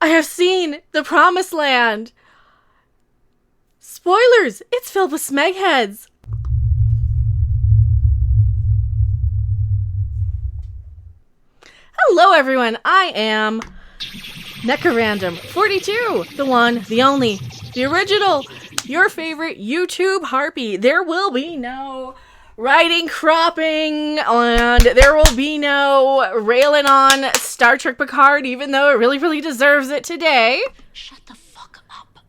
I have seen the Promised Land. Spoilers, it's filled with smegheads. Hello everyone, I am Mecha Random 42, the one, the only, the original, your favorite YouTube harpy. There will be no writing cropping, and there will be no railing on Star Trek Picard, even though it really deserves it today. Shut the fuck up.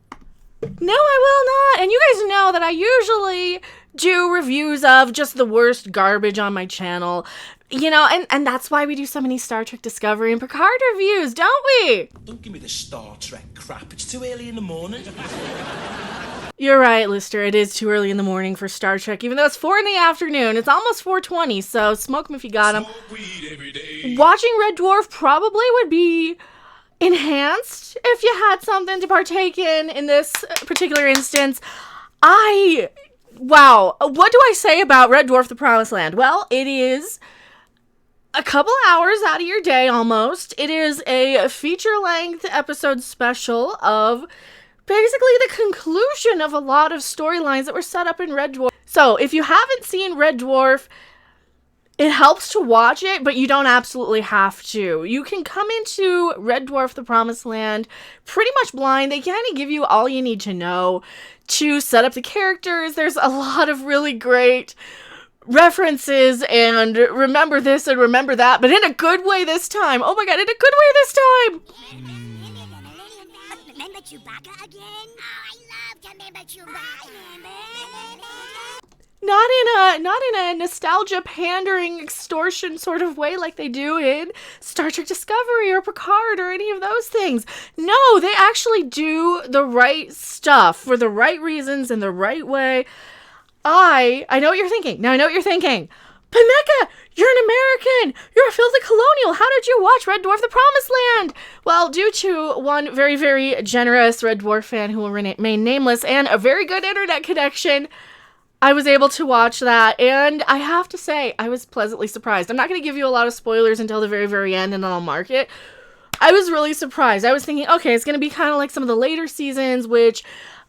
No, I will not. And you guys know that I usually do reviews of just the worst garbage on my channel. You know, and that's why we do so many Star Trek Discovery and Picard reviews, don't we? Don't give me the Star Trek crap. It's too early in the morning. You're right, Lister. It is too early in the morning for Star Trek, even though it's 4 in the afternoon. It's almost 4:20, so smoke them if you got them. Watching Red Dwarf probably would be enhanced if you had something to partake in this particular instance. Wow, what do I say about Red Dwarf The Promised Land? Well, it is a couple hours out of your day almost. It is a feature-length episode special of basically the conclusion of a lot of storylines that were set up in Red Dwarf. So if you haven't seen Red Dwarf, it helps to watch it, but you don't absolutely have to. You can come into Red Dwarf The Promised Land pretty much blind. They kind of give you all you need to know to set up the characters. There's a lot of really great references and remember this and remember that, but in a good way this time. Oh my god, in a good way this time! Remember Chewbacca again? Oh, I love to remember Chewbacca. Not in a nostalgia pandering extortion sort of way like they do in Star Trek Discovery or Picard or any of those things. No, they actually do the right stuff for the right reasons in the right way. I know what you're thinking. Now I know what you're thinking. But Mecha, you're an American! You're a filthy colonial! How did you watch Red Dwarf The Promised Land? Well, due to one very generous Red Dwarf fan who will remain nameless and a very good internet connection, I was able to watch that, and I have to say, I was pleasantly surprised. I'm not going to give you a lot of spoilers until the very end, and then I'll mark it. I was really surprised. I was thinking, okay, it's going to be kind of like some of the later seasons, which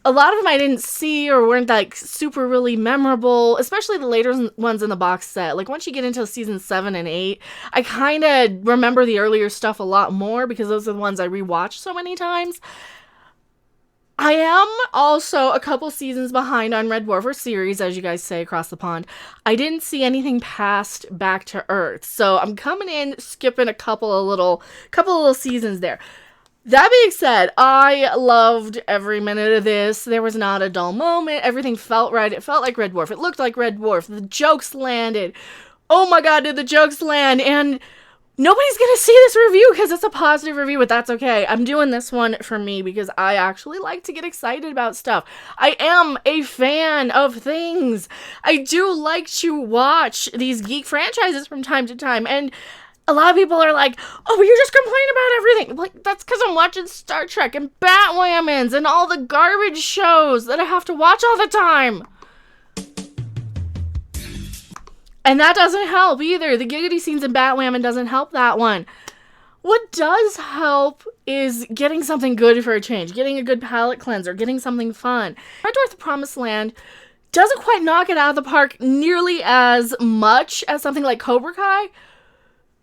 a lot of them I didn't see or weren't like super really memorable, especially the later ones in the box set. Like once you get into season 7 and 8, I kind of remember the earlier stuff a lot more because those are the ones I rewatched so many times. I am also a couple seasons behind on Red Dwarf, or series, as you guys say across the pond. I didn't see anything past Back to Earth, so I'm coming in, skipping a couple of little seasons there. That being said, I loved every minute of this. There was not a dull moment. Everything felt right. It felt like Red Dwarf. It looked like Red Dwarf. The jokes landed. Oh my god, did the jokes land? And nobody's gonna see this review because it's a positive review, but that's okay. I'm doing this one for me because I actually like to get excited about stuff. I am a fan of things. I do like to watch these geek franchises from time to time, and a lot of people are like, oh, but you're just complaining about everything. Like, that's because I'm watching Star Trek and Batwhammons and all the garbage shows that I have to watch all the time. And that doesn't help either. The giggity scenes in Batwoman doesn't help that one. What does help is getting something good for a change. Getting a good palate cleanser. Getting something fun. Red Dwarf The Promised Land doesn't quite knock it out of the park nearly as much as something like Cobra Kai.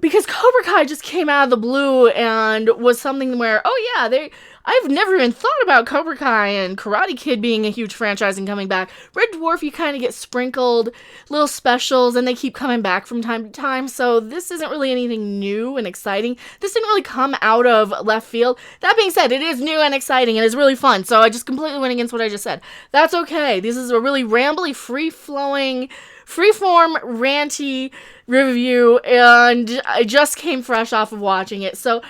Because Cobra Kai just came out of the blue and was something where, oh yeah, I've never even thought about Cobra Kai and Karate Kid being a huge franchise and coming back. Red Dwarf, you kind of get sprinkled little specials and they keep coming back from time to time. So this isn't really anything new and exciting. This didn't really come out of left field. That being said, it is new and exciting and it's really fun. So I just completely went against what I just said. That's okay. This is a really rambly, free-flowing, freeform, ranty review, and I just came fresh off of watching it. So,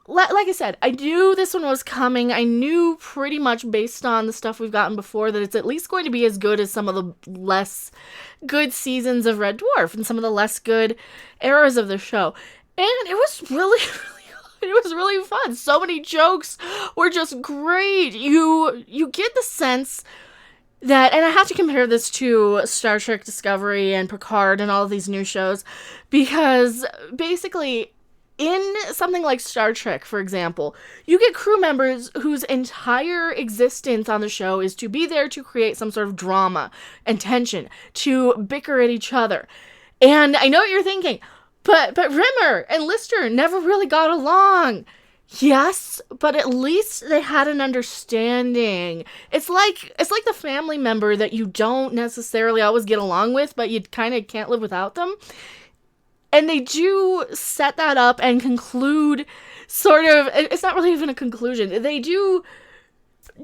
like I said, I knew this one was coming. I knew pretty much based on the stuff we've gotten before that it's at least going to be as good as some of the less good seasons of Red Dwarf and some of the less good eras of the show. And it was really it was really fun. So many jokes were just great. You get the sense that, and I have to compare this to Star Trek Discovery and Picard and all of these new shows, because basically in something like Star Trek, for example, you get crew members whose entire existence on the show is to be there to create some sort of drama and tension, to bicker at each other. And I know what you're thinking, but Rimmer and Lister never really got along. Yes, but at least they had an understanding. It's like the family member that you don't necessarily always get along with, but you kind of can't live without them. And they do set that up and conclude sort of, it's not really even a conclusion. They do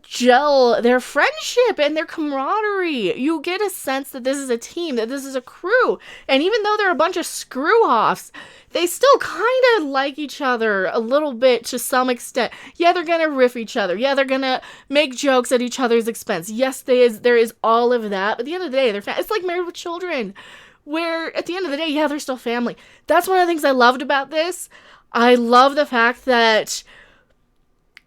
gel their friendship and their camaraderie. You get a sense that this is a team, that this is a crew. And even though they're a bunch of screw-offs, they still kind of like each other a little bit to some extent. Yeah, they're going to riff each other. Yeah, they're going to make jokes at each other's expense. Yes, there is all of that. But at the end of the day, it's like Married with Children, where at the end of the day, yeah, they're still family. That's one of the things I loved about this. I love the fact that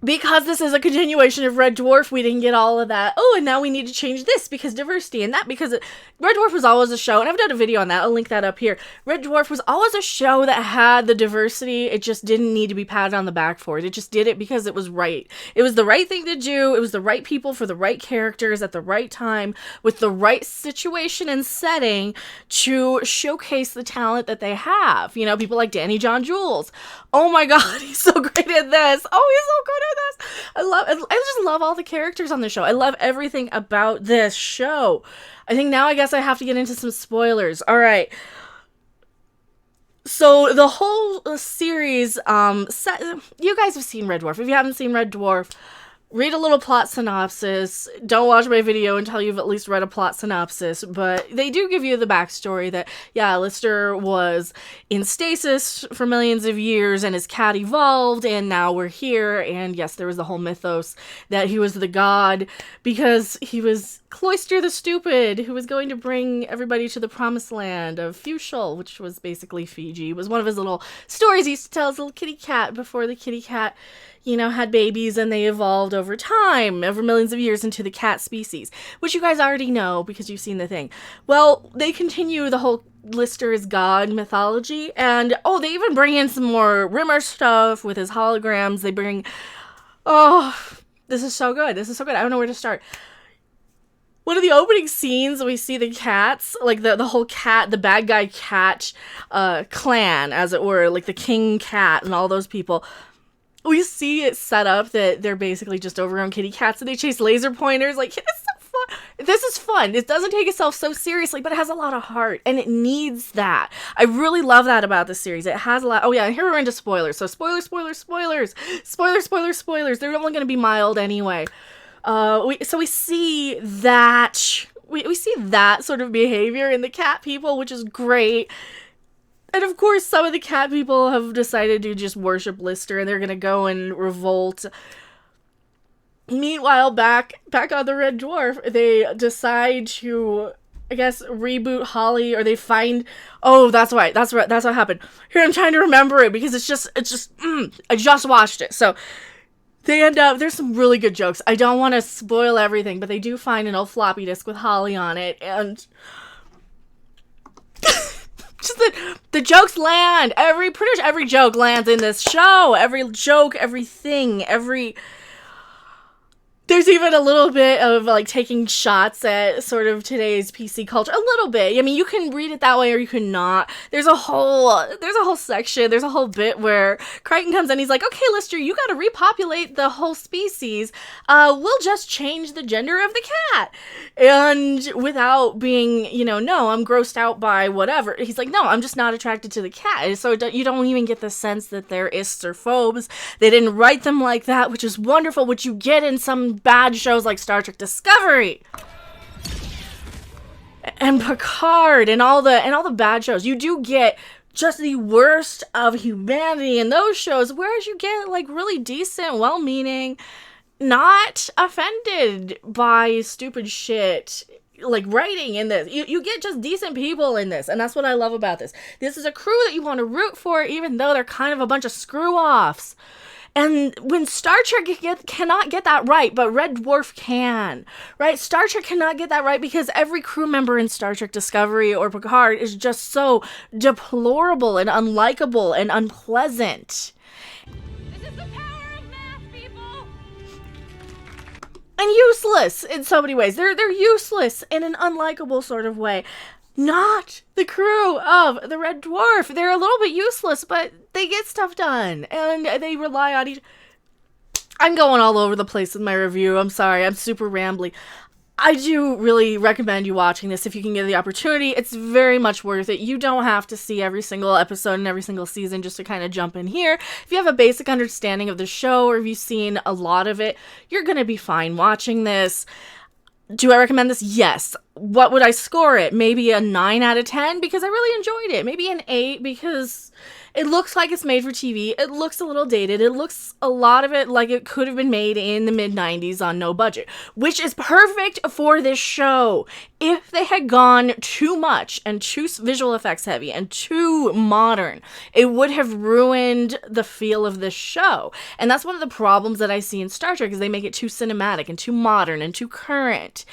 because this is a continuation of Red Dwarf, we didn't get all of that. Oh, and now we need to change this because diversity and that, because Red Dwarf was always a show, and I've done a video on that. I'll link that up here. Red Dwarf was always a show that had the diversity. It just didn't need to be patted on the back for it. It just did it because it was right. It was the right thing to do. It was the right people for the right characters at the right time with the right situation and setting to showcase the talent that they have. You know, people like john-jules. Oh my god, he's so great at this. Oh, he's so good at this. I just love all the characters on the show. I love everything about this show. I guess I have to get into some spoilers. All right. So the whole series, you guys have seen Red Dwarf. If you haven't seen Red Dwarf, read a little plot synopsis. Don't watch my video until you've at least read a plot synopsis. But they do give you the backstory that, yeah, Lister was in stasis for millions of years and his cat evolved and now we're here. And yes, there was the whole mythos that he was the god because he was Cloyster the Stupid, who was going to bring everybody to the promised land of Fushel, which was basically Fiji. It was one of his little stories he used to tell his little kitty cat before the kitty cat, had babies and they evolved over time, over millions of years into the cat species, which you guys already know because you've seen the thing. Well, they continue the whole Lister is God mythology, and they even bring in some more Rimmer stuff with his holograms. They bring, this is so good. This is so good. I don't know where to start. One of the opening scenes, we see the cats, like the whole cat, the bad guy cat clan, as it were, like the king cat and all those people. We see it set up that they're basically just overgrown kitty cats and they chase laser pointers. Like, it's so fun. This is fun. It doesn't take itself so seriously, but it has a lot of heart and it needs that. I really love that about the series. It has a lot. Oh yeah, and here we're into spoilers. So spoilers. They're only going to be mild anyway. We see that. We see that sort of behavior in the cat people, which is great. And of course, some of the cat people have decided to just worship Lister, and they're gonna go and revolt. Meanwhile, back on the Red Dwarf, they decide to, I guess, reboot Holly, or they find. Oh, that's right. That's what happened. Here, I'm trying to remember it because it's just. I just watched it, so they end up. There's some really good jokes. I don't want to spoil everything, but they do find an old floppy disk with Holly on it, and. Just the jokes land. Pretty much every joke lands in this show. Every joke, everything, There's even a little bit of, like, taking shots at sort of today's PC culture. A little bit. I mean, you can read it that way or you can not. There's a whole section, there's a whole bit where Crichton comes in, he's like, okay, Lister, you gotta repopulate the whole species. We'll just change the gender of the cat. And without being, no, I'm grossed out by whatever. He's like, no, I'm just not attracted to the cat. So you don't even get the sense that they're ists or phobes. They didn't write them like that, which is wonderful, which you get in some bad shows like Star Trek Discovery and Picard and all the bad shows. You do get just the worst of humanity in those shows, whereas you get like really decent, well-meaning, not offended by stupid shit like writing in this. You get just decent people in this, and that's what I love about this. This is a crew that you want to root for, even though they're kind of a bunch of screw-offs. And when Star Trek cannot get that right, but Red Dwarf can, right? Star Trek cannot get that right because every crew member in Star Trek Discovery or Picard is just so deplorable and unlikable and unpleasant. This is the power of math, people! And useless in so many ways. They're useless in an unlikable sort of way. Not the crew of the Red Dwarf. They're a little bit useless, but they get stuff done. And they rely on each... I'm going all over the place with my review. I'm sorry. I'm super rambly. I do really recommend you watching this if you can get the opportunity. It's very much worth it. You don't have to see every single episode and every single season just to kind of jump in here. If you have a basic understanding of the show or if you've seen a lot of it, you're going to be fine watching this. Do I recommend this? Yes. What would I score it? Maybe a 9 out of 10 because I really enjoyed it. Maybe an 8 because it looks like it's made for TV. It looks a little dated. It looks a lot of it like it could have been made in the mid-90s on no budget, which is perfect for this show. If they had gone too much and too visual effects heavy and too modern, it would have ruined the feel of this show. And that's one of the problems that I see in Star Trek is they make it too cinematic and too modern and too current.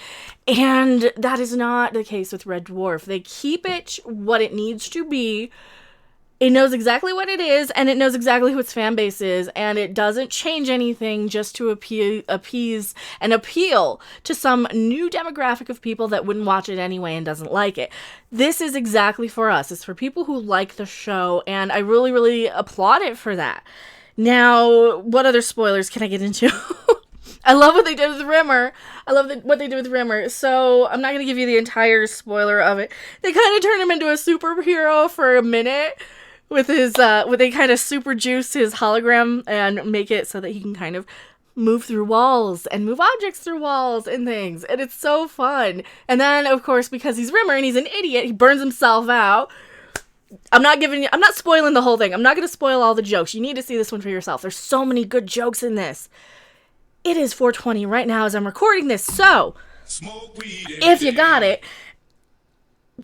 And that is not the case with Red Dwarf. They keep it what it needs to be. It knows exactly what it is, and it knows exactly who its fan base is, and it doesn't change anything just to appease and appeal to some new demographic of people that wouldn't watch it anyway and doesn't like it. This is exactly for us. It's for people who like the show, and I really, really applaud it for that. Now, what other spoilers can I get into? I love what they did with Rimmer. I love what they did with Rimmer. So I'm not going to give you the entire spoiler of it. They kind of turned him into a superhero for a minute with his, they kind of super juice his hologram and make it so that he can kind of move through walls and move objects through walls and things. And it's so fun. And then, of course, because he's Rimmer and he's an idiot, he burns himself out. I'm not spoiling the whole thing. I'm not going to spoil all the jokes. You need to see this one for yourself. There's so many good jokes in this. It is 4:20 right now as I'm recording this, so if you got it,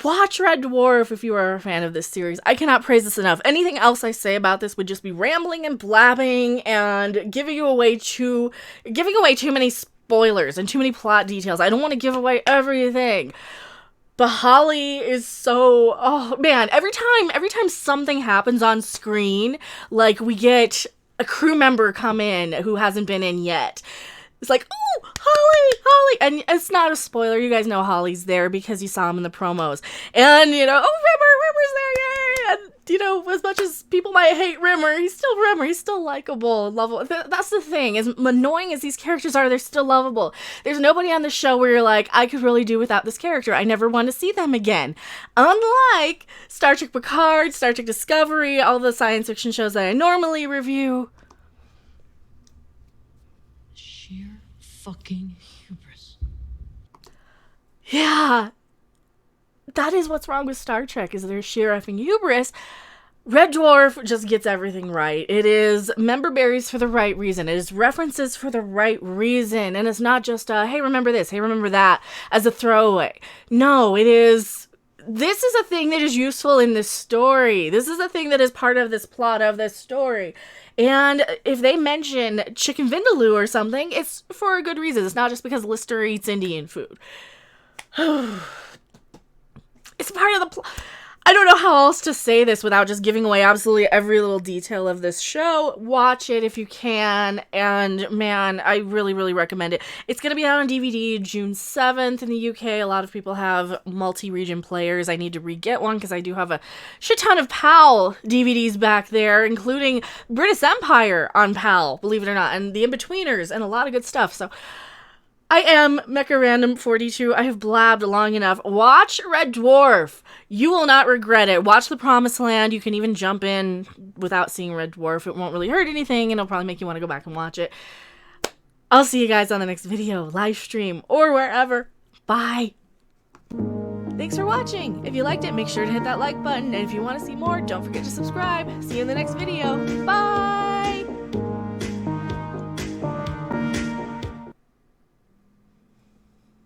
watch Red Dwarf if you are a fan of this series. I cannot praise this enough. Anything else I say about this would just be rambling and blabbing and giving away too many spoilers and too many plot details. I don't want to give away everything. But Holly is so, oh man, every time something happens on screen, like we get a crew member come in who hasn't been in yet. It's like, oh, Holly, and it's not a spoiler. You guys know Holly's there because you saw him in the promos. And, you know, oh, Rimmer's there, yay! And, you know, as much as people might hate Rimmer, he's still likable and lovable. That's the thing. As annoying as these characters are, they're still lovable. There's nobody on the show where you're like, I could really do without this character. I never want to see them again. Unlike Star Trek Picard, Star Trek Discovery, all the science fiction shows that I normally review. Sheer fucking hubris. Yeah. That is what's wrong with Star Trek, is their sheer effing hubris. Red Dwarf just gets everything right. It is member berries for the right reason. It is references for the right reason. And it's not just hey, remember this, hey, remember that, as a throwaway. No, this is a thing that is useful in this story. This is a thing that is part of this plot of this story. And if they mention chicken vindaloo or something, it's for a good reason. It's not just because Lister eats Indian food. It's part of the plot. I don't know how else to say this without just giving away absolutely every little detail of this show. Watch it if you can, and man, I really, really recommend it. It's going to be out on DVD June 7th in the UK. A lot of people have multi-region players. I need to re-get one because I do have a shit ton of PAL DVDs back there, including British Empire on PAL, believe it or not, and The In-Betweeners, and a lot of good stuff. So I am Mecha Random 42. I have blabbed long enough. Watch Red Dwarf. You will not regret it. Watch The Promised Land. You can even jump in without seeing Red Dwarf. It won't really hurt anything, and it'll probably make you want to go back and watch it. I'll see you guys on the next video, live stream, or wherever. Bye. Thanks for watching. If you liked it, make sure to hit that like button. And if you want to see more, don't forget to subscribe. See you in the next video. Bye.